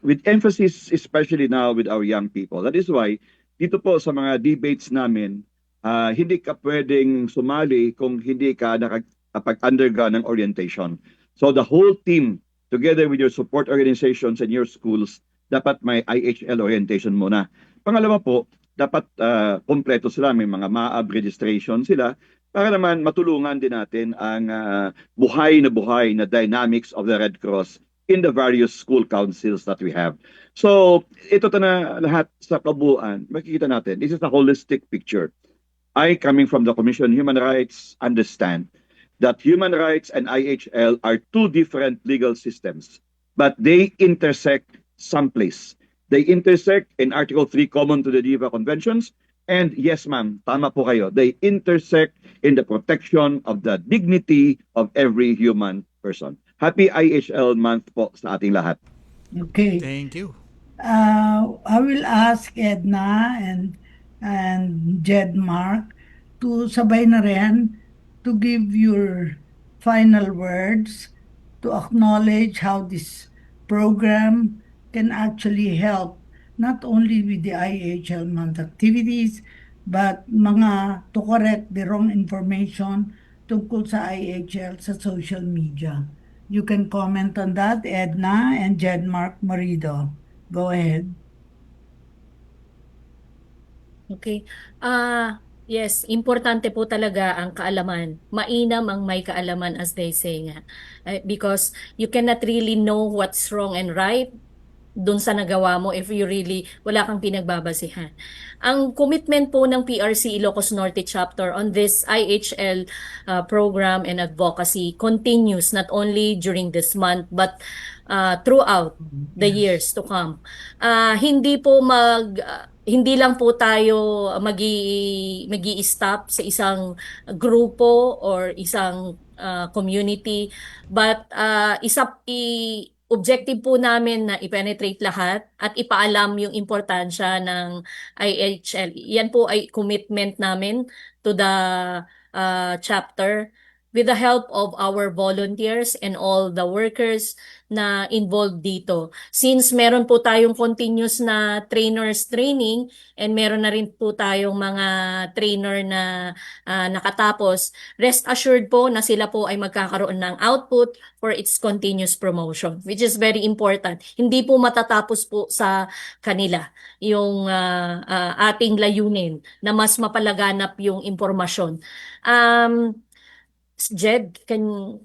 With emphasis especially now with our young people. That is why dito po sa mga debates namin, hindi ka pwedeng sumali kung hindi ka nakapag-undergo ng orientation. So the whole team, together with your support organizations and your schools, dapat may IHL orientation muna. Pangalawa po, dapat kompleto sila, may mga MAAB registration sila para naman matulungan din natin ang buhay na dynamics of the Red Cross in the various school councils that we have. So, ito na lahat sa kabuuan, makikita natin, this is a holistic picture. I, coming from the Commission on Human Rights, understand that human rights and IHL are two different legal systems, but they intersect someplace. They intersect in Article 3 common to the Geneva Conventions, and yes ma'am, tama po kayo, they intersect in the protection of the dignity of every human person. Happy IHL month po sa ating lahat. Okay. Thank you. I will ask Edna and Jedmark to sabay na rin to give your final words to acknowledge how this program can actually help not only with the IHL month activities but to correct the wrong information tungkol sa IHL sa social media. You can comment on that, Edna and Jedmark Marido. Go ahead. Okay. Yes, importante po talaga ang kaalaman. Mainam ang may kaalaman, as they say nga. Because you cannot really know what's wrong and right dun sa nagawa mo if you really wala kang pinagbabasihan. Ang commitment po ng PRC Ilocos Norte chapter on this IHL program and advocacy continues not only during this month but throughout the years to come. Hindi lang po tayo magi-stop sa isang grupo or isang community, but objective po namin na i-penetrate lahat at ipaalam yung importansya ng IHL. Yan po ay commitment namin to the chapter with the help of our volunteers and all the workers na involved dito. Since meron po tayong continuous na trainers training and meron na rin po tayong mga trainer na nakatapos, rest assured po na sila po ay magkakaroon ng output for its continuous promotion, which is very important. Hindi po matatapos po sa kanila yung ating layunin na mas mapalaganap yung impormasyon. Jed,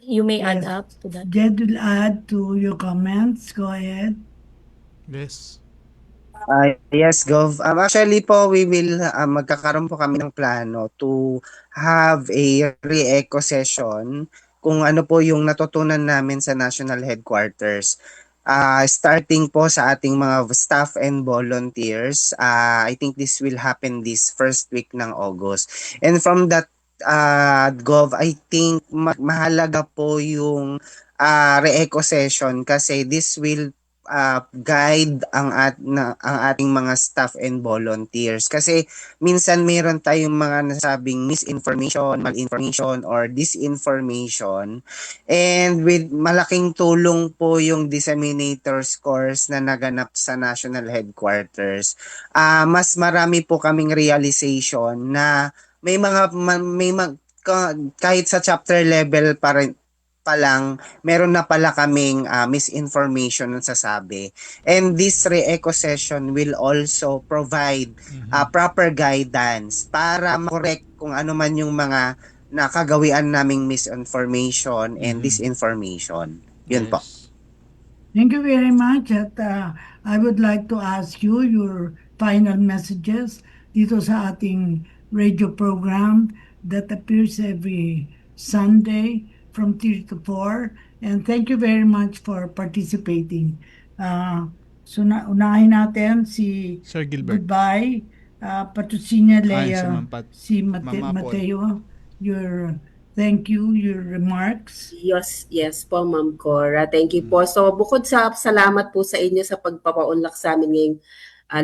you may add up to that? Jed will add to your comments. Go ahead. Yes. Yes, Gov. Actually po, we will magkakaroon po kami ng plano to have a re-echo session kung ano po yung natutunan namin sa national headquarters. Starting po sa ating mga staff and volunteers, I think this will happen this first week ng August. And from that, Gov, I think mahalaga po yung re-echo session kasi this will guide ang ating mga staff and volunteers kasi minsan meron tayong mga nasabing misinformation, malinformation or disinformation, and with malaking tulong po yung disseminators course na naganap sa national headquarters. Mas marami po kaming realization na kahit sa chapter level pa lang, meron na pala kaming misinformation na sasabi. And this re-echo session will also provide proper guidance para makorek kung ano man yung mga nakagawian naming misinformation and disinformation. Yun po. Thank you very much. At I would like to ask you your final messages dito sa ating radio program that appears every Sunday from 3 to 4. And thank you very much for participating. So unahin natin si Sir Gilbert. Goodbye, Patrocinia Ay, Lea, si Ma'am Pat- si Mama Apple. Mateo, thank you, your remarks. Yes po, Ma'am Cora. Thank you po. So, bukod sa salamat po sa inyo sa pagpapaunlak sa amin ngayong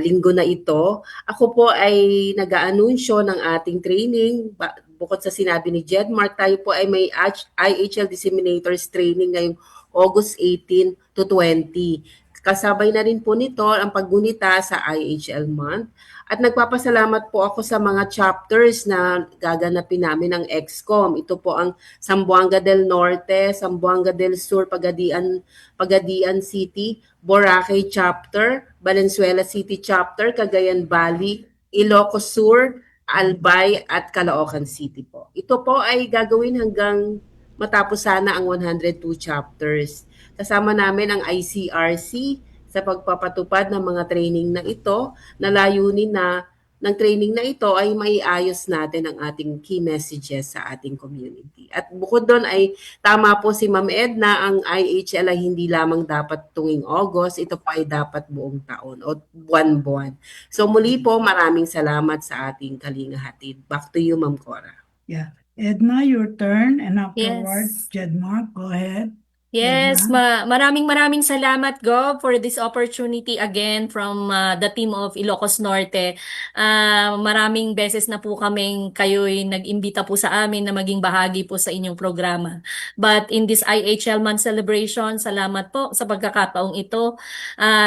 linggo na ito, ako po ay nag-aanunsyo ng ating training. Bukod sa sinabi ni Jedmark, tayo po ay may IHL Disseminators Training ngayong August 18 to 20. Kasabay na rin po nito ang paggunita sa IHL Month. At nagpapasalamat po ako sa mga chapters na gaganapin namin ng EXCOM. Ito po ang Zamboanga del Norte, Zamboanga del Sur, Pagadian City, Boracay Chapter, Valenzuela City Chapter, Cagayan Valley, Ilocos Sur, Albay at Caloocan City po. Ito po ay gagawin hanggang matapos sana ang 102 chapters. Kasama namin ang ICRC sa pagpapatupad ng mga training na ito, na layunin na ng training na ito ay maiayos natin ang ating key messages sa ating community. At bukod doon ay tama po si Ma'am Edna, ang IHL ay hindi lamang dapat tuwing August, ito pa ay dapat buong taon o buwan-buwan. So muli po, maraming salamat sa ating Kalinga Hatid. Back to you, Ma'am Cora. Yeah. Edna, your turn, and afterwards, Jedmark, go ahead. Yes, maraming salamat, Gov, for this opportunity again from the team of Ilocos Norte. Maraming beses na po kaming kayo'y nag-imbita po sa amin na maging bahagi po sa inyong programa. But in this IHL Month celebration, salamat po sa pagkakataong ito.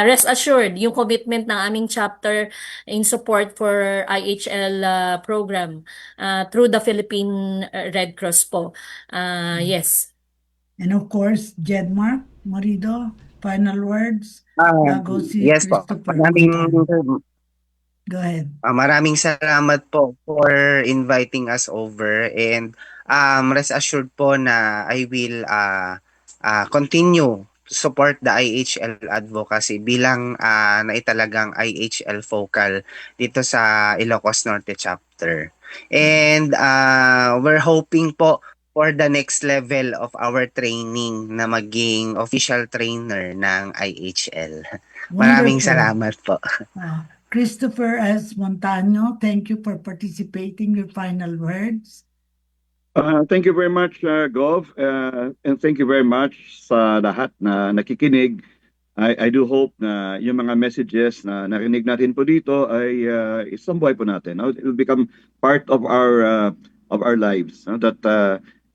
Rest assured, yung commitment ng aming chapter in support for IHL program through the Philippine Red Cross po. Yes. And of course, Jedmark, Marido, final words. Bago si Yes po. Christopher. Go ahead. Maraming salamat po for inviting us over, and rest assured po na I will continue to support the IHL advocacy bilang naitalagang IHL focal dito sa Ilocos Norte chapter. And we're hoping po for the next level of our training na maging official trainer ng IHL. Maraming Wonderful. salamat po. Christopher S. Montano, thank you for participating. Your final words. Thank you very much, Gov, and thank you very much sa lahat na nakikinig. I do hope na yung mga messages na narinig natin po dito ay isang buhay po natin. It will become part of our lives. That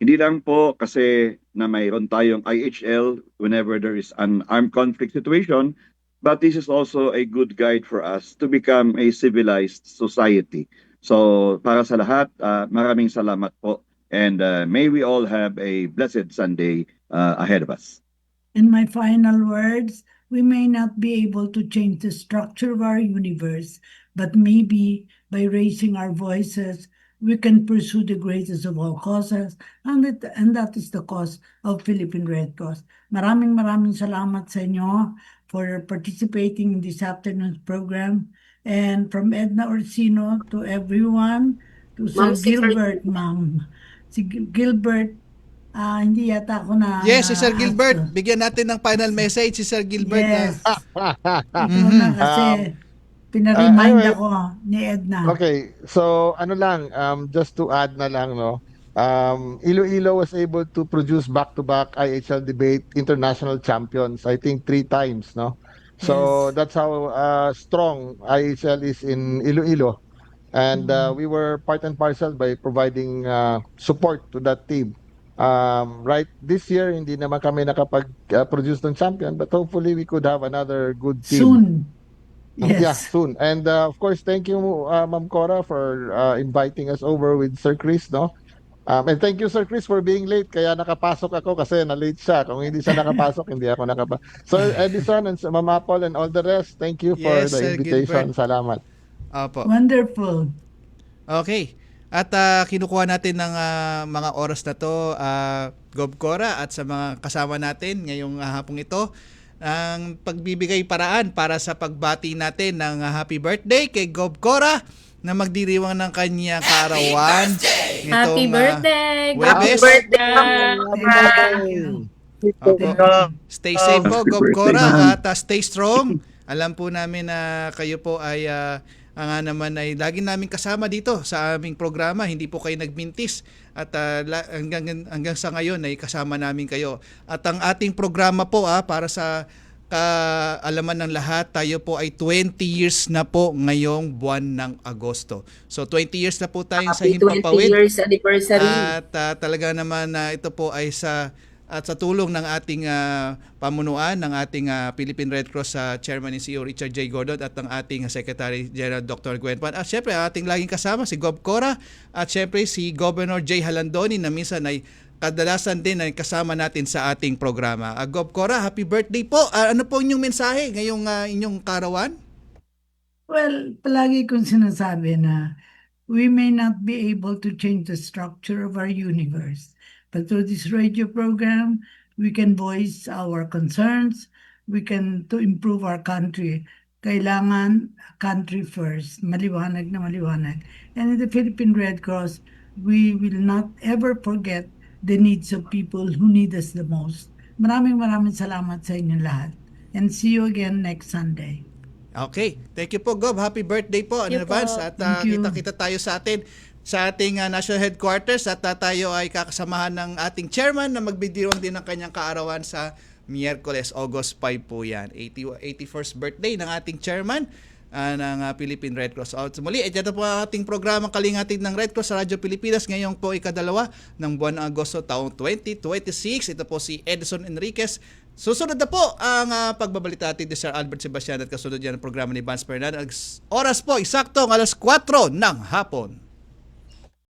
hindi lang po kasi na mayroon tayong IHL whenever there is an armed conflict situation, but this is also a good guide for us to become a civilized society. So para sa lahat, maraming salamat po, and may we all have a blessed Sunday ahead of us. In my final words, we may not be able to change the structure of our universe, but maybe by raising our voices, we can pursue the greatest of all causes, and that is the cause of Philippine Red Cross. Maraming salamat sa inyo for participating in this afternoon's program. And from Edna Orsino to everyone, to Sir Gilbert, Ma'am. Si Gilbert, hindi yata ako na... Yes, si Sir Gilbert. Bigyan natin ng final message si Sir Gilbert. Yes. Ito na kasi... Pinaremind anyway, ako ni Edna. Okay, so ano lang, just to add na lang, no, Iloilo was able to produce back-to-back IHL debate international champions, I think 3 times, no? So that's how strong IHL is in Iloilo. And we were part and parcel by providing support to that team. Right, this year, hindi naman kami nakapag-produce ng champion, but hopefully we could have another good team. Soon. Yes. Yeah, soon. And of course, thank you, Ma'am Cora, for inviting us over with Sir Chris, no? And thank you, Sir Chris, for being late. Kaya nakapasok ako kasi na-late siya. Kung hindi siya nakapasok, hindi ako nakapasok. Sir Edison and Ma'am Apple and all the rest, thank you for Yes, the Sir invitation. Gilbert. Salamat. Opo. Wonderful. Okay. At kinukuha natin ng mga oras na to, Gov Cora, at sa mga kasama natin ngayong hapong ito. ang pagbibigay paraan para sa pagbati natin ng happy birthday kay Gov Cora na magdiriwang ng kanyang kaarawan. Happy birthday! Huwebes. Stay safe po, Gov Cora, at stay strong. Alam po namin na kayo po ay nga naman ay lagi namin kasama dito sa aming programa. Hindi po kayo nagmintis at hanggang sa ngayon ay kasama namin kayo. At ang ating programa po para sa kaalaman ng lahat, tayo po ay 20 years na po ngayong buwan ng Agosto. So 20 years na po tayong sa Himpapawid. 20 years anniversary. At talaga naman ito po ay sa tulong ng ating pamunuan, ng ating Philippine Red Cross Chairman and CEO Richard J. Gordon at ng ating Secretary General Dr. Gwen Pan. At syempre ating laging kasama si Gov Cora at syempre si Governor Jay Halandoni na minsan ay kadalasan din ay kasama natin sa ating programa. Gov Cora, happy birthday po. Ano po inyong mensahe ngayong inyong karawan? Well, palagi kong sinasabi na we may not be able to change the structure of our universe, but through this radio program, we can voice our concerns, we can to improve our country. Kailangan country first, maliwanag na maliwanag. And in the Philippine Red Cross, we will not ever forget the needs of people who need us the most. Maraming salamat sa inyo lahat. And see you again next Sunday. Okay. Thank you po, Gov. Happy birthday po in advance. At kita-kita tayo sa ating national headquarters at tayo ay kakasamahan ng ating chairman na magbidirong din ng kanyang kaarawan sa Miyerkules, August 5 po yan. 81st birthday ng ating chairman ng Philippine Red Cross. So muli, ito po ang ating programang Kalingatid ng Red Cross sa Radyo Pilipinas. Ngayong po ikadalawa ng buwan ng Agosto taong 2026. Ito po si Edison Enriquez. Susunod na po ang pagbabalita natin ni Sir Albert Sebastian at kasunod yan ang programa ni Vance Fernandez. Oras po, eksakto, alas 4 ng hapon.